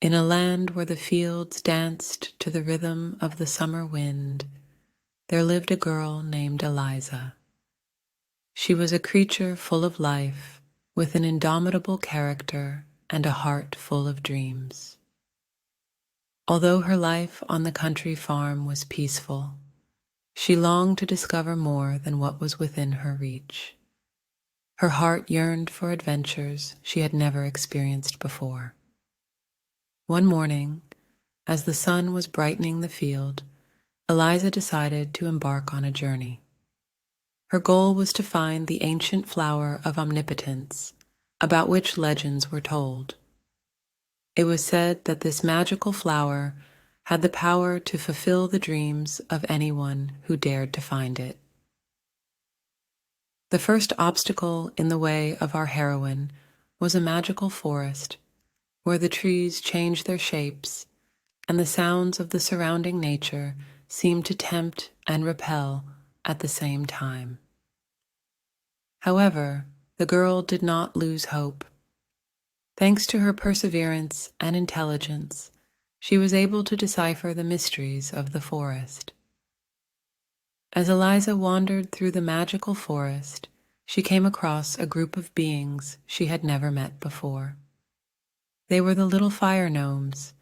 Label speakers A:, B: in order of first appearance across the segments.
A: In a land where the fields danced to the rhythm of the summer wind, there lived a girl named Eliza. She was a creature full of life, with an indomitable character and a heart full of dreams. Although her life on the country farm was peaceful, she longed to discover more than what was within her reach. Her heart yearned for adventures she had never experienced before. One morning, as the sun was brightening the field, Eliza decided to embark on a journey. Her goal was to find the ancient flower of omnipotence, about which legends were told. It was said that this magical flower had the power to fulfill the dreams of anyone who dared to find it. The first obstacle in the way of our heroine was a magical forest, where the trees changed their shapes and the sounds of the surrounding nature seemed to tempt and repel at the same time. However, the girl did not lose hope. Thanks to her perseverance and intelligence, she was able to decipher the mysteries of the forest. As Eliza wandered through the magical forest, she came across a group of beings she had never met before. They were the little fire gnomes,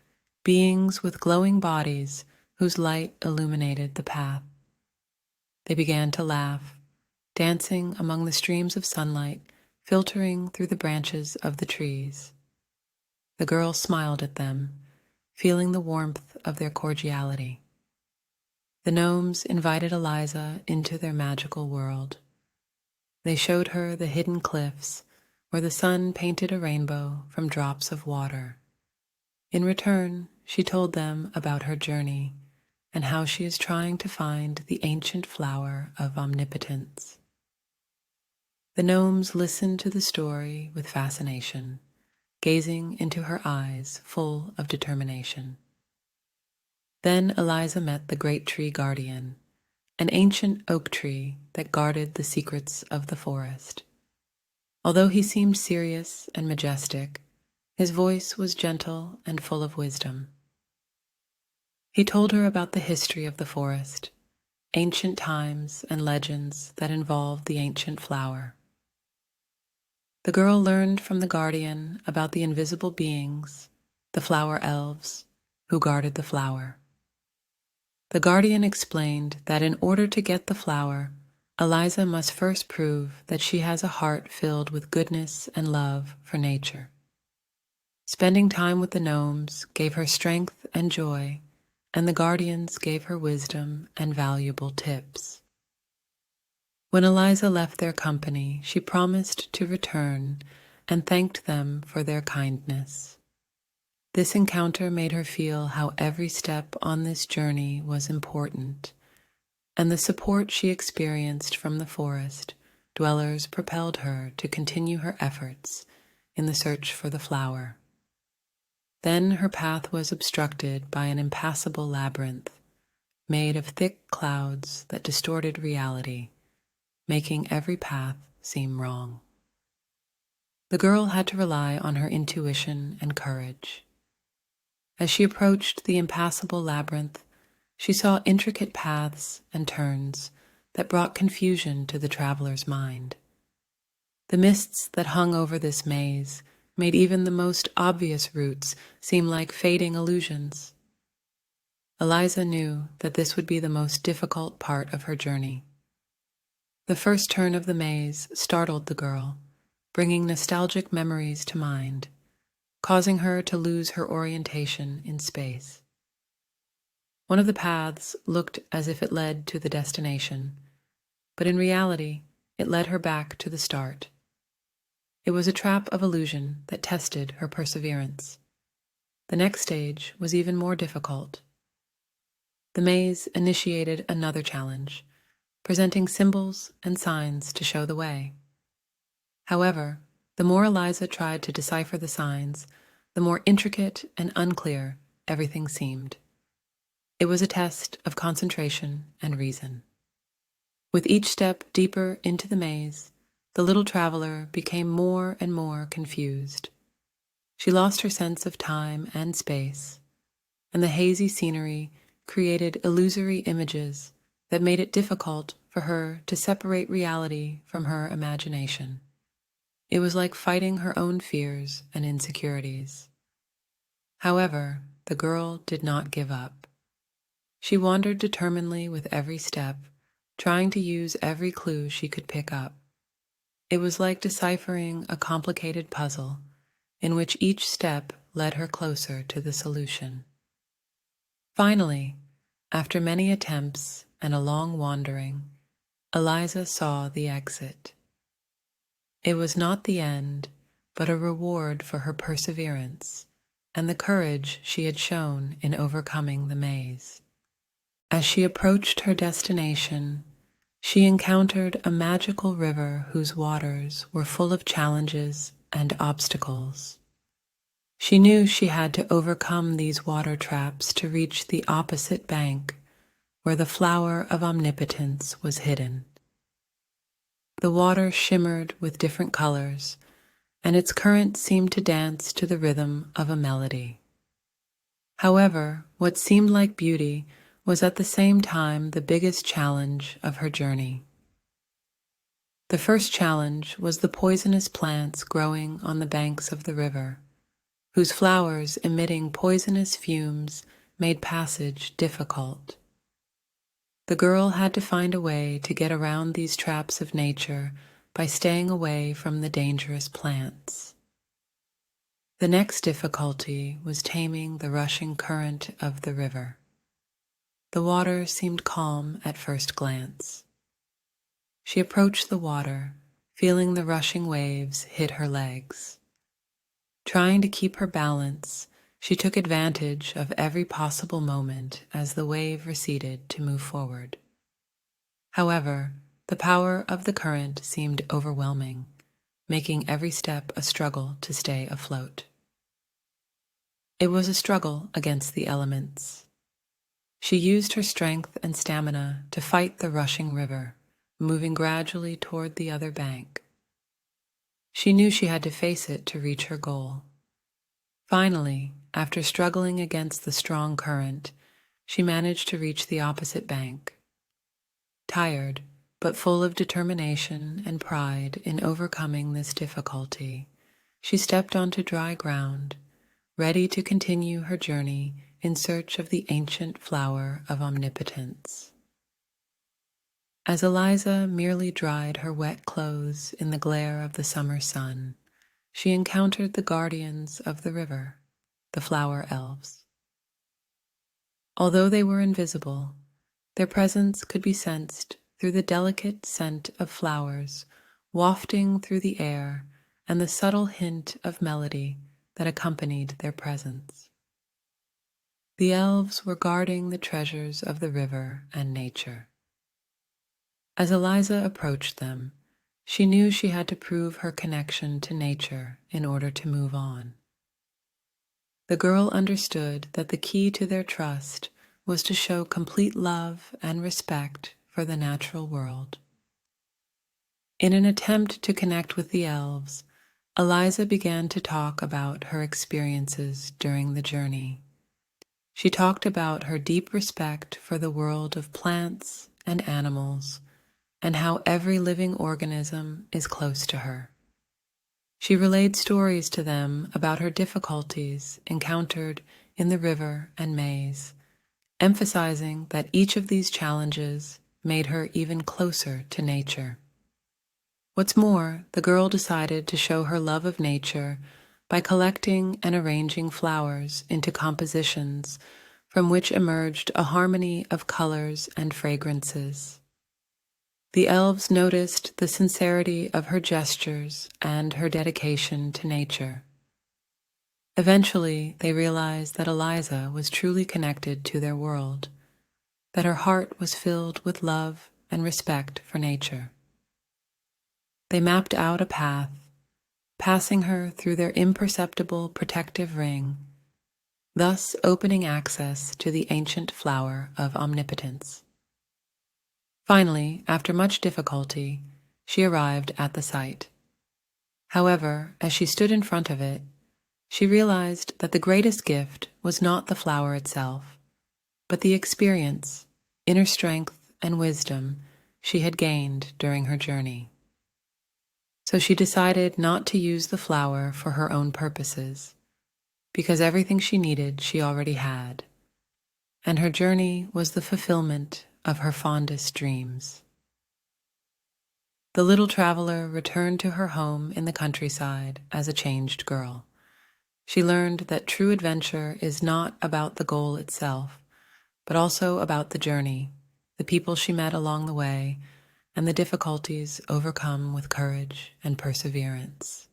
A: beings with glowing bodies whose light illuminated the path. They began to laugh, dancing among the streams of sunlight filtering through the branches of the trees. The girl smiled at them, feeling the warmth of their cordiality. The gnomes invited Eliza into their magical world. They showed her the hidden cliffs where the sun painted a rainbow from drops of water. In return, she told them about her journey and how she is trying to find the ancient flower of omnipotence. The gnomes listened to the story with fascination, gazing into her eyes full of determination. Then Eliza met the great tree guardian, an ancient oak tree that guarded the secrets of the forest. Although he seemed serious and majestic, his voice was gentle and full of wisdom. He told her about the history of the forest, ancient times and legends that involved the ancient flower. The girl learned from the guardian about the invisible beings, the flower elves, who guarded the flower. The guardian explained that in order to get the flower, Eliza must first prove that she has a heart filled with goodness and love for nature. Spending time with the gnomes gave her strength and joy, and the guardians gave her wisdom and valuable tips. When Eliza left their company, she promised to return and thanked them for their kindness. This encounter made her feel how every step on this journey was important, and the support she experienced from the forest dwellers propelled her to continue her efforts in the search for the flower. Then her path was obstructed by an impassable labyrinth made of thick clouds that distorted reality, making every path seem wrong. The girl had to rely on her intuition and courage. As she approached the impassable labyrinth, she saw intricate paths and turns that brought confusion to the traveler's mind. The mists that hung over this maze made even the most obvious routes seem like fading illusions. Eliza knew that this would be the most difficult part of her journey. The first turn of the maze startled the girl, bringing nostalgic memories to mind, causing her to lose her orientation in space. One of the paths looked as if it led to the destination, but in reality, it led her back to the start. It was a trap of illusion that tested her perseverance. The next stage was even more difficult. The maze initiated another challenge, presenting symbols and signs to show the way. However, the more Eliza tried to decipher the signs, the more intricate and unclear everything seemed. It was a test of concentration and reason. With each step deeper into the maze, the little traveler became more and more confused. She lost her sense of time and space, and the hazy scenery created illusory images that made it difficult for her to separate reality from her imagination. It was like fighting her own fears and insecurities. However, the girl did not give up. She wandered determinedly with every step, trying to use every clue she could pick up. It was like deciphering a complicated puzzle in which each step led her closer to the solution. Finally, after many attempts and a long wandering, Eliza saw the exit. It was not the end, but a reward for her perseverance and the courage she had shown in overcoming the maze. As she approached her destination, she encountered a magical river whose waters were full of challenges and obstacles. She knew she had to overcome these water traps to reach the opposite bank, where the flower of omnipotence was hidden. The water shimmered with different colors, and its current seemed to dance to the rhythm of a melody. However, what seemed like beauty was at the same time the biggest challenge of her journey. The first challenge was the poisonous plants growing on the banks of the river, whose flowers emitting poisonous fumes made passage difficult. The girl had to find a way to get around these traps of nature by staying away from the dangerous plants. The next difficulty was taming the rushing current of the river. The water seemed calm at first glance. She approached the water, feeling the rushing waves hit her legs. Trying to keep her balance, she took advantage of every possible moment as the wave receded to move forward. However, the power of the current seemed overwhelming, making every step a struggle to stay afloat. It was a struggle against the elements. She used her strength and stamina to fight the rushing river, moving gradually toward the other bank. She knew she had to face it to reach her goal. Finally, after struggling against the strong current, she managed to reach the opposite bank. Tired, but full of determination and pride in overcoming this difficulty, she stepped onto dry ground, ready to continue her journey in search of the ancient flower of omnipotence. As Eliza merely dried her wet clothes in the glare of the summer sun, she encountered the guardians of the river, the flower elves. Although they were invisible, their presence could be sensed through the delicate scent of flowers wafting through the air and the subtle hint of melody that accompanied their presence. The elves were guarding the treasures of the river and nature. As Eliza approached them, she knew she had to prove her connection to nature in order to move on. The girl understood that the key to their trust was to show complete love and respect for the natural world. In an attempt to connect with the elves, Eliza began to talk about her experiences during the journey. She talked about her deep respect for the world of plants and animals, and how every living organism is close to her. She relayed stories to them about her difficulties encountered in the river and maze, emphasizing that each of these challenges made her even closer to nature. What's more, the girl decided to show her love of nature by collecting and arranging flowers into compositions from which emerged a harmony of colors and fragrances. The elves noticed the sincerity of her gestures and her dedication to nature. Eventually, they realized that Eliza was truly connected to their world, that her heart was filled with love and respect for nature. They mapped out a path, passing her through their imperceptible protective ring, thus opening access to the ancient flower of omnipotence. Finally, after much difficulty, she arrived at the site. However, as she stood in front of it, She realized that the greatest gift was not the flower itself, but the experience, inner strength, and wisdom she had gained during her journey. So she decided not to use the flower for her own purposes, because everything she needed she already had, and her journey was the fulfillment of her fondest dreams. The little traveler returned to her home in the countryside as a changed girl. She learned that true adventure is not about the goal itself, but also about the journey, the people she met along the way, and the difficulties overcome with courage and perseverance.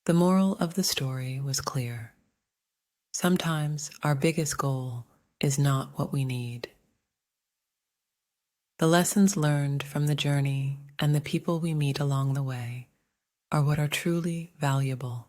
A: The moral of the story was clear. Sometimes our biggest goal is not what we need. The lessons learned from the journey and the people we meet along the way are what are truly valuable.